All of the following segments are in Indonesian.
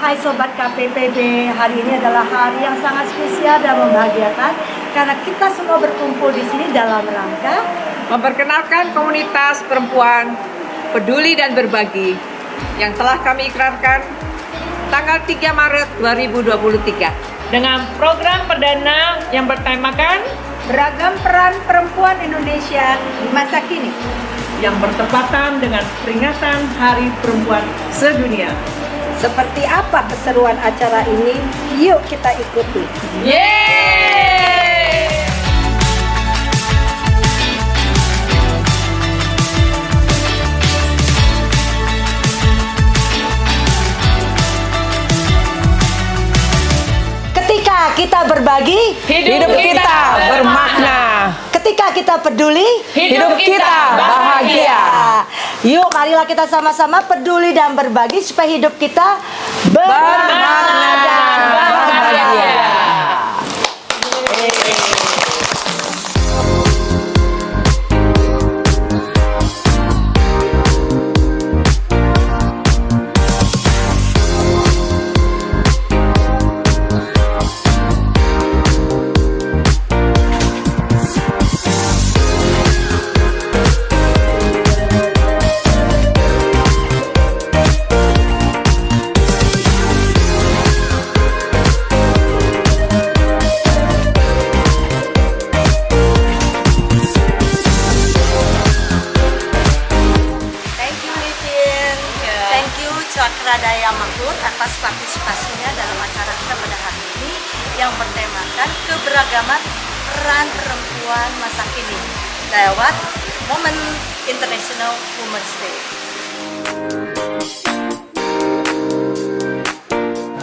Hai Sobat KPPB, hari ini adalah hari yang sangat spesial dan membahagiakan karena kita semua berkumpul di sini dalam rangka memperkenalkan komunitas perempuan peduli dan berbagi yang telah kami ikrarkan tanggal 3 Maret 2023 dengan program perdana yang bertemakan beragam peran perempuan Indonesia di masa kini yang bertepatan dengan peringatan Hari Perempuan Sedunia. Seperti apa keseruan acara ini? Yuk kita ikuti. Yeay! Ketika kita berbagi, Hidup kita bermakna. ketika kita peduli, Hidup kita bahagia. Yuk marilah kita sama-sama peduli dan berbagi supaya hidup kita bermakna dan bahagia. Cakradaya Makmur atas partisipasinya dalam acara kita pada hari ini yang bertemakan keberagaman peran perempuan masa kini lewat Momen International Women's Day.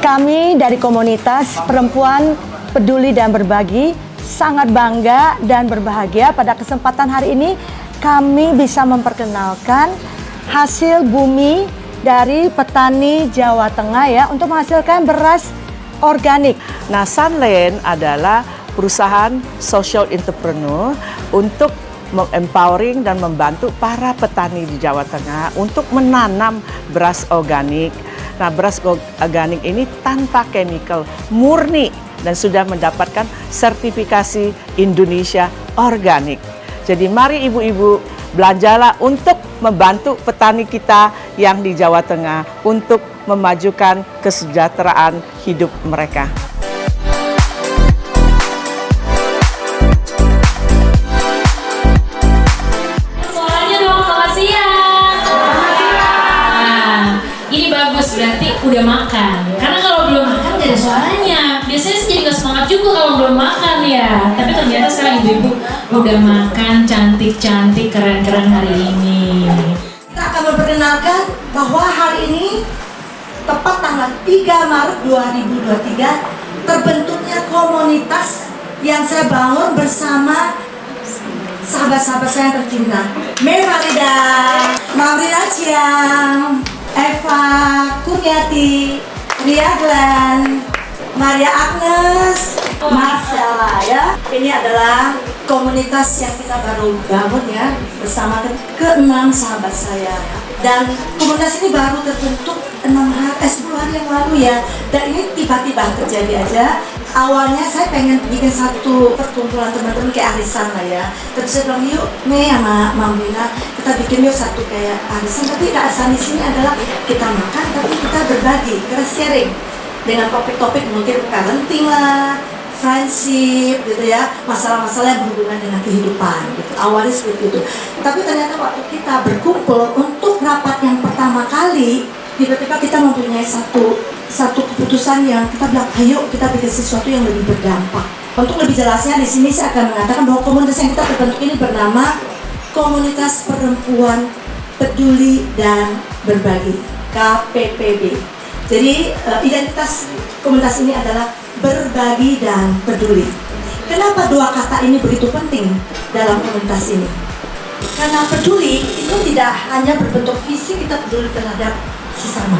Kami dari komunitas perempuan peduli dan berbagi sangat bangga dan berbahagia pada kesempatan hari ini kami bisa memperkenalkan hasil bumi dari petani Jawa Tengah ya untuk menghasilkan beras organik. Nah, Sunland adalah perusahaan social entrepreneur untuk empowering dan membantu para petani di Jawa Tengah untuk menanam beras organik. Nah, beras organik ini tanpa chemical, murni dan sudah mendapatkan sertifikasi Indonesia organik. Jadi mari ibu-ibu belanjalah untuk membantu petani kita yang di Jawa Tengah untuk memajukan kesejahteraan hidup mereka. Suaranya dong, selamat siang. Nah, ini bagus berarti udah makan. Karena kalau belum makan gak ada suaranya. Biasanya sih jadi gak semangat juga kalau belum makan ya. Tapi ternyata sekarang ibu-ibu udah makan cantik-cantik, keren-keren hari ini. Kita akan memperkenalkan bahwa hari ini tepat tanggal 3 Maret 2023 terbentuknya komunitas yang saya bangun bersama sahabat-sahabat saya yang tercinta. Mei Farida, Maurina Chiang, Eva Kurniati, Ria Glenn, Maria Agnes, Marcella ya. Ini adalah komunitas yang kita baru bangun ya bersama ke-6 sahabat saya ya. Dan komunitas ini baru terbentuk 10 hari yang lalu ya. Dan ini tiba-tiba terjadi aja. Awalnya saya pengen bikin satu perkumpulan teman-teman kayak arisan lah ya. Tapi saya bilang yuk Mei sama Mamina kita bikin yuk satu kayak arisan. Tapi arisan di sini adalah kita makan tapi kita berbagi, kita sharing dengan topik-topik mungkin parenting lah, friendship gitu ya, masalah-masalah yang berhubungan dengan kehidupan gitu. Awalnya seperti itu. Tapi ternyata waktu kita berkumpul untuk rapat yang pertama kali, tiba-tiba kita mempunyai satu keputusan yang kita bilang, ayo kita bikin sesuatu yang lebih berdampak. Untuk lebih jelasnya di sini saya akan mengatakan bahwa komunitas yang kita terbentuk ini bernama Komunitas Perempuan Peduli dan Berbagi (KPPB). Jadi identitas komunitas ini adalah berbagi dan peduli. Kenapa dua kata ini begitu penting dalam komunitas ini? Karena peduli itu tidak hanya berbentuk fisik kita peduli terhadap sesama,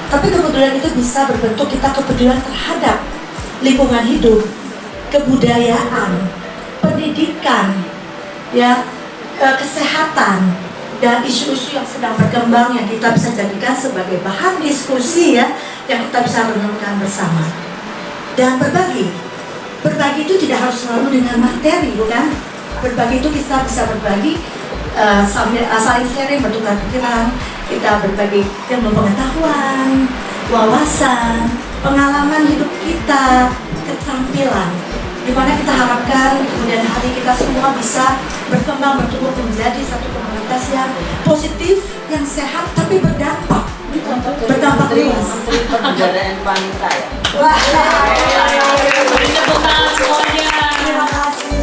tapi kepedulian itu bisa berbentuk kita kepedulian terhadap lingkungan hidup, kebudayaan, pendidikan, ya, kesehatan, dan isu-isu yang sedang berkembang yang kita bisa jadikan sebagai bahan diskusi ya, yang kita bisa renungkan bersama. Dan berbagi itu tidak harus selalu dengan materi, bukan? Berbagi itu kita bisa berbagi sambil saling sharing, bertukar pikiran, kita berbagi ilmu pengetahuan, wawasan, pengalaman hidup kita, keterampilan, di mana kita harapkan kemudian hari kita semua bisa berkembang, bertumbuh menjadi satu komunitas yang positif, yang sehat, tapi berdampak luas. Pemberdayaan wanita ya. Wah, Beri tepuk tangan semuanya. terima kasih.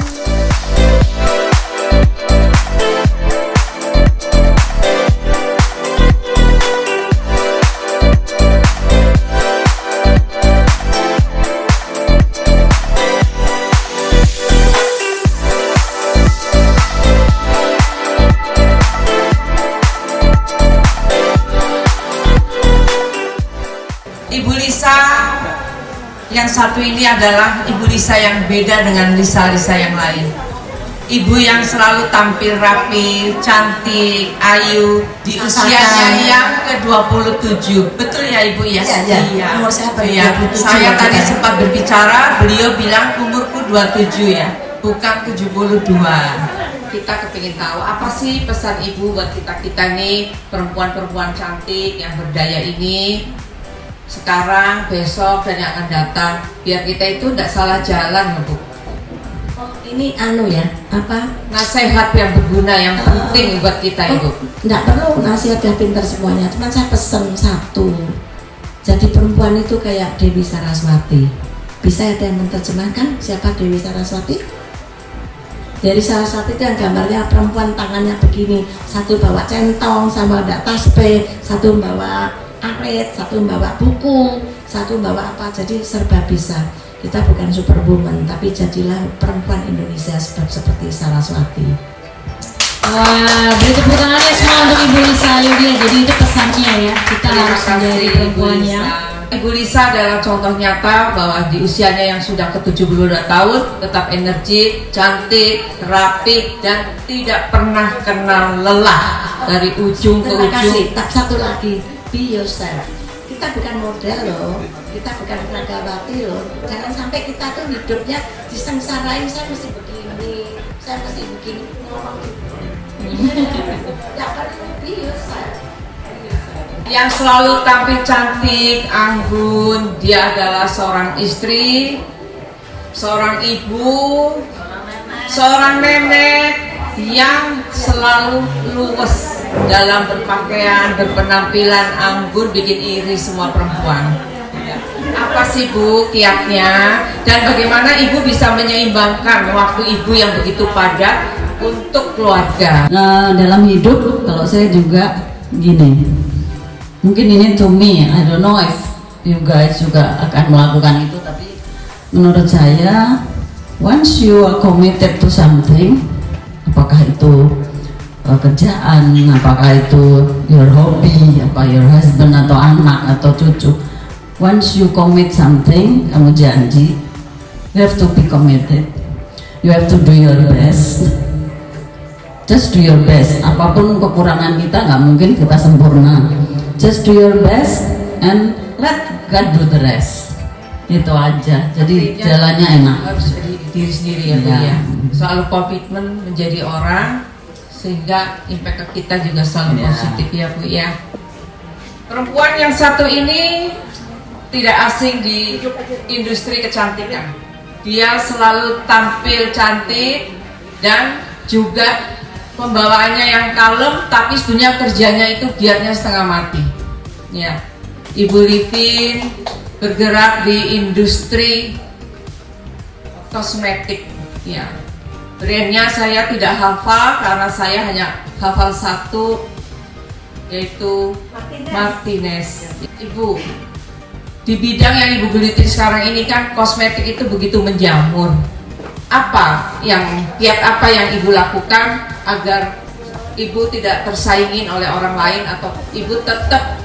Ibu Lisa yang satu ini adalah Ibu Lisa yang beda dengan Lisa-Lisa yang lain. Ibu yang selalu tampil rapi, cantik, ayu di usianya yang ke-27. Betul ya Ibu ya? Iya. Umur saya Iya. 27. Saya tadi sempat berbicara, beliau bilang umurku 27 ya, bukan 72. Kita kepingin tahu apa sih pesan Ibu buat kita nih perempuan-perempuan cantik yang berdaya ini sekarang, besok, dan yang akan datang, biar kita itu tidak salah jalan, Bu. Oh, ini ya, Nasihat yang berguna, yang penting buat kita, Ibu. Nggak perlu nasihat yang pintar semuanya, cuma saya pesen satu. Jadi perempuan itu kayak Dewi Saraswati. Bisa ada yang menerjemahkan siapa Dewi Saraswati? Dari Saraswati itu yang gambarnya perempuan tangannya begini, satu bawa centong sama ada tasbih, satu bawa arit, satu bawa buku, satu bawa apa, jadi serba bisa. Kita bukan superwoman, tapi jadilah perempuan Indonesia seperti Saraswati. Wah, beri tepuk tangannya semua untuk Ibu Lisa Yudia. Jadi itu pesannya ya, kita Terima harus menjadi kasih, perempuannya. Ibu Lisa adalah contoh nyata bahwa di usianya yang sudah ke-72 tahun tetap energi, cantik, rapi, dan tidak pernah kenal lelah dari ujung ke Terima kasih. ujung. Tak satu lagi, be yourself. Kita bukan model loh, kita bukan ragawati loh. Jangan sampai kita tuh hidupnya disengsarain, saya mesti begini, saya mesti begini. Ngomong gitu. Tidak perlu, be yourself. Yang selalu tampil cantik, anggun, dia adalah seorang istri, seorang ibu, seorang nenek yang selalu luwes dalam berpakaian, berpenampilan anggun, bikin iri semua perempuan. Apa sih Bu kiatnya, dan bagaimana Ibu bisa menyeimbangkan waktu Ibu yang begitu padat untuk keluarga? Nah, dalam hidup kalau saya juga gini, mungkin ini to me, I don't know if you guys juga akan melakukan itu, tapi menurut saya once you are committed to something, apakah itu kerjaan, apakah itu your hobby, apa your husband atau anak atau cucu, once you commit something, kamu janji, you have to be committed, you have to do your best. Just do your best. Apapun kekurangan kita, nggak mungkin kita sempurna. Just do your best and let God do the rest. Itu aja. Jadi jalannya enak. Harus jadi diri sendiri ya Bu ya. Selalu komitmen menjadi orang sehingga impact ke kita juga selalu positif ya Bu ya. Perempuan yang satu ini tidak asing di industri kecantikan. Dia selalu tampil cantik dan juga pembawaannya yang kalem, tapi sebenarnya kerjanya itu giatnya setengah mati. Ya, Ibu Livin bergerak di industri kosmetik. Ya, brandnya saya tidak hafal karena saya hanya hafal satu, yaitu Martinez. Ibu, di bidang yang Ibu geluti sekarang ini kan kosmetik itu begitu menjamur. Kiat apa yang Ibu lakukan agar Ibu tidak tersaingin oleh orang lain atau Ibu tetap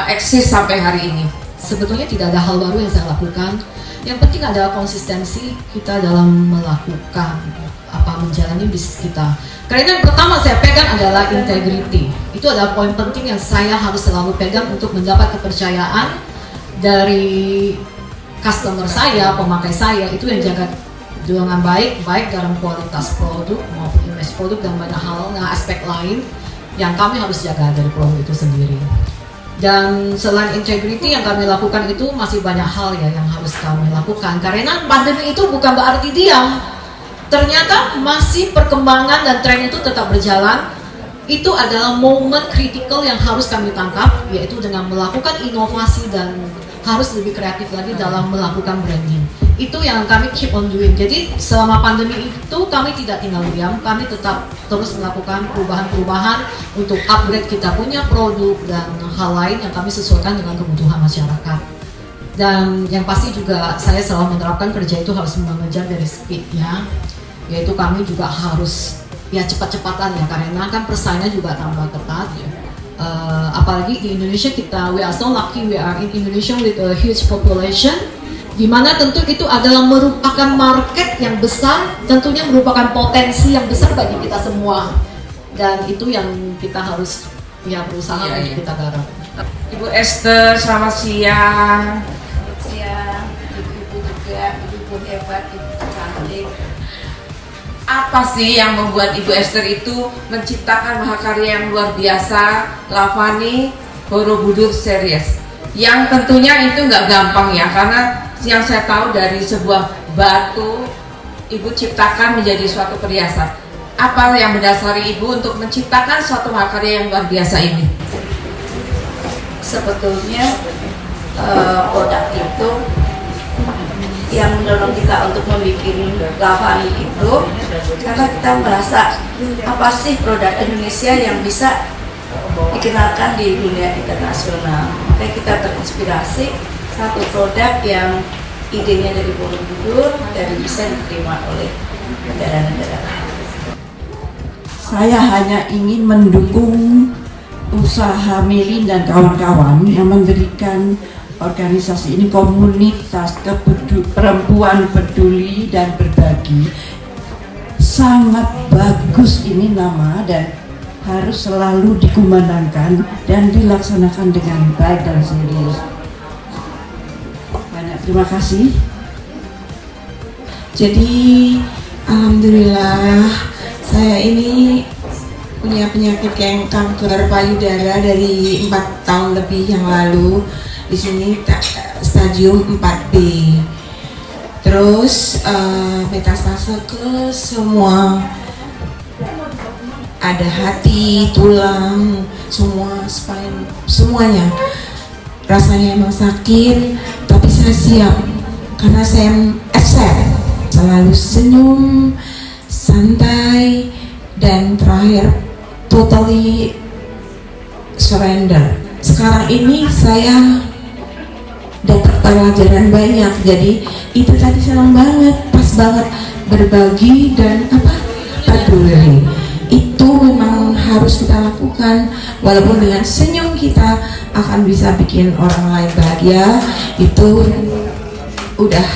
eksis sampai hari ini? Sebetulnya tidak ada hal baru yang saya lakukan. Yang penting adalah konsistensi kita dalam melakukan menjalani bisnis kita. Karena yang pertama saya pegang adalah integrity. Itu adalah poin penting yang saya harus selalu pegang untuk mendapat kepercayaan dari customer saya, pemakai saya. Itu yang jaga dengan baik dalam kualitas produk maupun image produk dan banyak hal, aspek lain yang kami harus jaga dari produk itu sendiri. Dan selain integrity yang kami lakukan itu masih banyak hal ya yang harus kami lakukan. Karena pandemi itu bukan berarti diam. Ternyata masih perkembangan dan tren itu tetap berjalan. Itu adalah momen kritikal yang harus kami tangkap, yaitu dengan melakukan inovasi dan harus lebih kreatif lagi dalam melakukan branding. Itu yang kami keep on doing. Jadi selama pandemi itu kami tidak tinggal diam, kami tetap terus melakukan perubahan-perubahan untuk upgrade kita punya produk dan hal lain yang kami sesuaikan dengan kebutuhan masyarakat. Dan yang pasti juga saya selalu menerapkan kerja itu harus mengejar dari speed-nya, yaitu kami juga harus ya cepat-cepatan ya, karena kan persaingan juga tambah ketat ya. Apalagi di Indonesia we are so lucky, we are in Indonesia with a huge population, di mana tentu itu adalah merupakan market yang besar, tentunya merupakan potensi yang besar bagi kita semua, dan itu yang kita harus ya berusaha untuk kita garap. Ibu Esther, selamat siang. Selamat siang, ibu-ibu juga, ibu hebat, ibu cantik. Apa sih yang membuat Ibu Esther itu menciptakan mahakarya yang luar biasa, Lavani Borobudur Series? Yang tentunya itu nggak gampang ya, karena yang saya tahu dari sebuah batu Ibu ciptakan menjadi suatu perhiasan. Apa yang mendasari Ibu untuk menciptakan suatu mahakarya yang luar biasa ini? Sebetulnya produk itu yang mendorong kita untuk membuat Lavani itu karena kita merasa apa sih produk Indonesia yang bisa dikenalkan di dunia internasional. Makanya kita terinspirasi satu produk yang idenya dari Borobudur dan bisa diterima oleh negara-negara lain. Saya hanya ingin mendukung usaha Melin dan kawan-kawan yang mendirikan organisasi ini, komunitas perempuan peduli dan berbagi. Sangat bagus ini nama dan harus selalu dikumandangkan dan dilaksanakan dengan baik dan serius. Banyak terima kasih. Jadi alhamdulillah saya ini punya penyakit kanker payudara dari 4 tahun lebih yang lalu. Di sini stadium 4B. Terus metastase ke semua, ada hati, tulang, semua spine, semuanya. Rasanya emang sakit, tapi saya siap karena saya accept, selalu senyum, santai, dan terakhir totally surrender. Sekarang ini saya dapat pelajaran banyak, jadi itu tadi senang banget, pas banget berbagi dan peduli. Itu memang harus kita lakukan, walaupun dengan senyum kita akan bisa bikin orang lain bahagia. Itu udah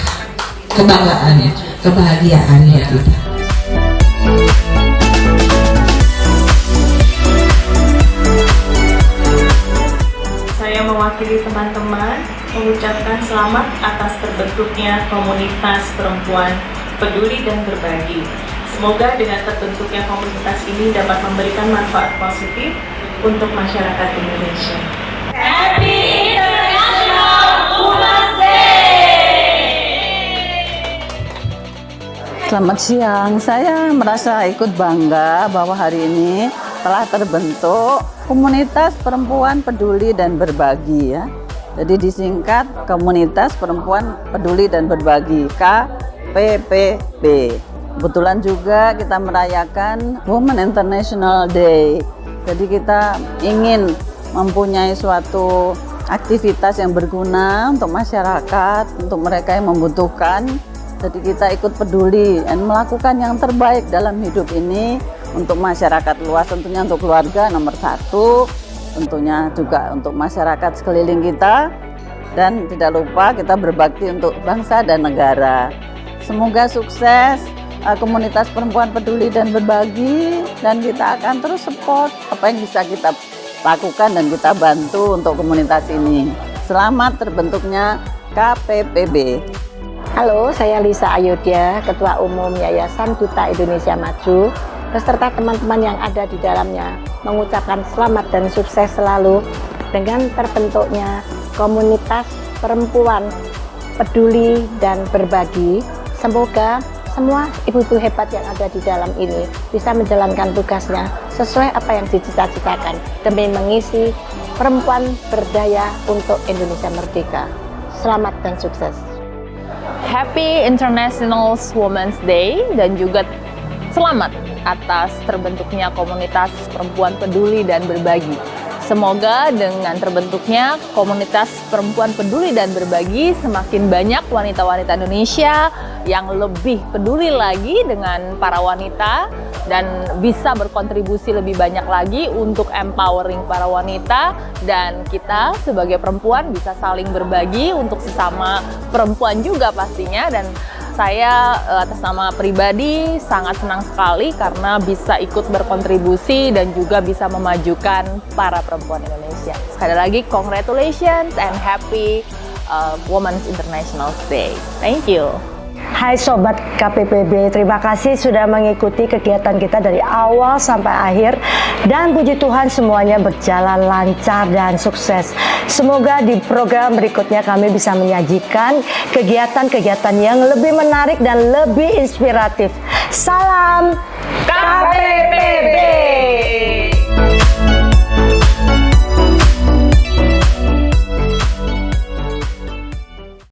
kebanggaan, kebahagiaan buat kita. Mewakili teman-teman mengucapkan selamat atas terbentuknya komunitas perempuan peduli dan berbagi. Semoga dengan terbentuknya komunitas ini dapat memberikan manfaat positif untuk masyarakat Indonesia. Happy International Women's Day! Selamat siang, saya merasa ikut bangga bahwa hari ini telah terbentuk komunitas perempuan peduli dan berbagi ya. Jadi disingkat Komunitas Perempuan Peduli dan Berbagi, KPPB. Kebetulan juga kita merayakan Women International Day. Jadi kita ingin mempunyai suatu aktivitas yang berguna untuk masyarakat, untuk mereka yang membutuhkan. Jadi kita ikut peduli dan melakukan yang terbaik dalam hidup ini untuk masyarakat luas, tentunya untuk keluarga nomor 1, tentunya juga untuk masyarakat sekeliling kita, dan tidak lupa kita berbakti untuk bangsa dan negara. Semoga sukses komunitas perempuan peduli dan berbagi, dan kita akan terus support apa yang bisa kita lakukan dan kita bantu untuk komunitas ini. Selamat terbentuknya KPPB. Halo, saya Lisa Ayodhya, Ketua Umum Yayasan Duta Indonesia Maju, beserta teman-teman yang ada di dalamnya, mengucapkan selamat dan sukses selalu dengan terbentuknya komunitas perempuan peduli dan berbagi. Semoga semua ibu-ibu hebat yang ada di dalam ini bisa menjalankan tugasnya sesuai apa yang dicita-citakan demi mengisi perempuan berdaya untuk Indonesia merdeka. Selamat dan sukses. Happy International Women's Day dan juga selamat atas terbentuknya komunitas perempuan peduli dan berbagi. Semoga dengan terbentuknya komunitas perempuan peduli dan berbagi, semakin banyak wanita-wanita Indonesia yang lebih peduli lagi dengan para wanita dan bisa berkontribusi lebih banyak lagi untuk empowering para wanita, dan kita sebagai perempuan bisa saling berbagi untuk sesama perempuan juga pastinya. Dan saya atas nama pribadi sangat senang sekali karena bisa ikut berkontribusi dan juga bisa memajukan para perempuan Indonesia. Sekali lagi, congratulations and happy Women's International Day. Thank you. Hai Sobat KPPB, terima kasih sudah mengikuti kegiatan kita dari awal sampai akhir, dan puji Tuhan semuanya berjalan lancar dan sukses. Semoga di program berikutnya kami bisa menyajikan kegiatan-kegiatan yang lebih menarik dan lebih inspiratif. Salam KPPB.